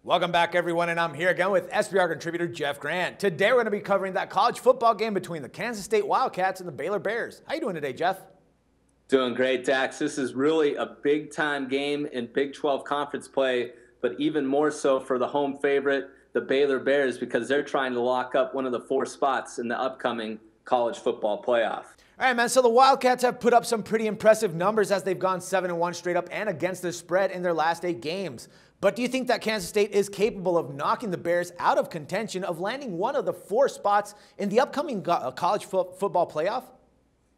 Welcome back, everyone, and I'm here again with SBR contributor Jeff Grant. Today we're going to be covering that college football game between the Kansas State Wildcats and the Baylor Bears. How you doing today, Jeff? Doing great, Dax. This is really a big-time game in Big 12 conference play, but even more so for the home favorite, the Baylor Bears, because they're trying to lock up one of the 4 spots in the upcoming college football playoff. All right, man, so the Wildcats have put up some pretty impressive numbers as they've gone 7-1 straight up and against the spread in their last 8 games. But do you think that Kansas State is capable of knocking the Bears out of contention of landing one of the 4 spots in the upcoming college football playoff?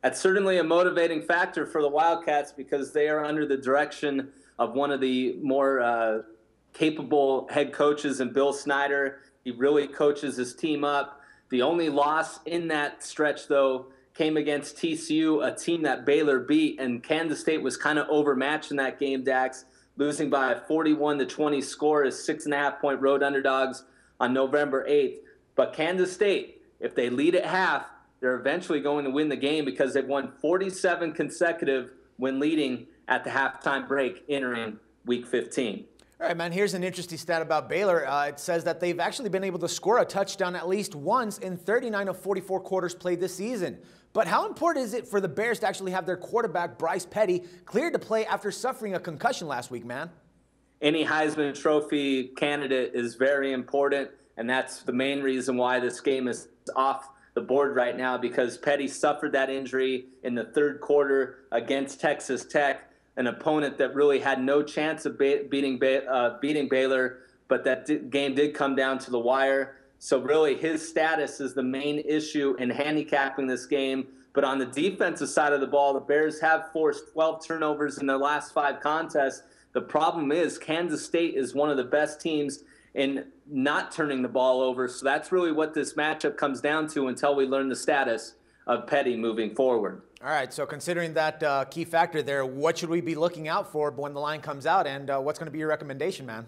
That's certainly a motivating factor for the Wildcats because they are under the direction of one of the more capable head coaches in Bill Snyder. He really coaches his team up. The only loss in that stretch, though, came against TCU, a team that Baylor beat, and Kansas State was kind of overmatched in that game, Dax, losing by a 41-20 score as 6.5-point road underdogs on November 8th. But Kansas State, if they lead at half, they're eventually going to win the game because they've won 47 consecutive when leading at the halftime break entering Week 15. All right, man, here's an interesting stat about Baylor. It says that they've actually been able to score a touchdown at least once in 39 of 44 quarters played this season. But how important is it for the Bears to actually have their quarterback, Bryce Petty, cleared to play after suffering a concussion last week, man? Any Heisman Trophy candidate is very important, and that's the main reason why this game is off the board right now, because Petty suffered that injury in the third quarter against Texas Tech, an opponent that really had no chance of beating Baylor, but that game did come down to the wire. So really his status is the main issue in handicapping this game. But on the defensive side of the ball, the Bears have forced 12 turnovers in their last 5 contests. The problem is Kansas State is one of the best teams in not turning the ball over. So that's really what this matchup comes down to until we learn the status of Petty moving forward. All right, so considering that key factor there, what should we be looking out for when the line comes out, and what's going to be your recommendation, man?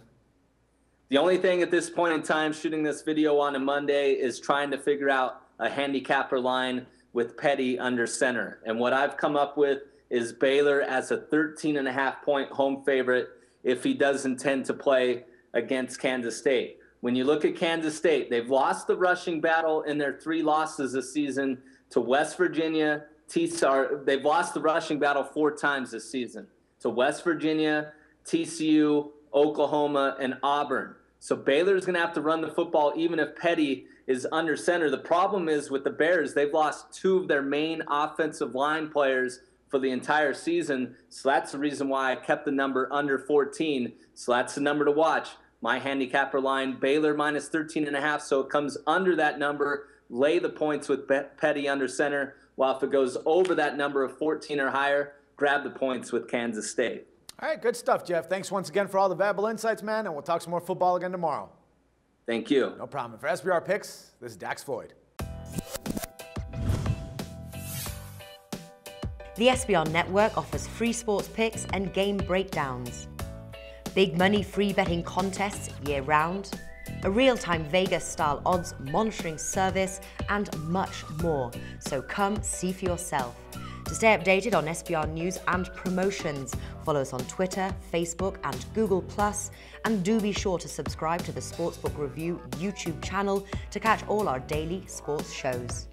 The only thing at this point in time, shooting this video on a Monday, is trying to figure out a handicapper line with Petty under center. And what I've come up with is Baylor as a 13.5-point home favorite if he does intend to play against Kansas State. When you look at Kansas State, they've lost the rushing battle in their 3 losses this season to West Virginia. They've lost the rushing battle 4 times this season to West Virginia, TCU, Oklahoma, and Auburn. So Baylor's going to have to run the football even if Petty is under center. The problem is with the Bears, they've lost 2 of their main offensive line players for the entire season. So that's the reason why I kept the number under 14. So that's the number to watch. My handicapper line, Baylor minus 13.5. So it comes under that number. Lay the points with Petty under center. While if it goes over that number of 14 or higher, grab the points with Kansas State. All right, good stuff, Jeff. Thanks once again for all the valuable insights, man, and we'll talk some more football again tomorrow. Thank you. No problem. For SBR Picks, this is Dax Floyd. The SBR Network offers free sports picks and game breakdowns, big money free betting contests year-round, a real-time Vegas-style odds monitoring service, and much more. So come see for yourself. To stay updated on SBR news and promotions, follow us on Twitter, Facebook, and Google+, and do be sure to subscribe to the Sportsbook Review YouTube channel to catch all our daily sports shows.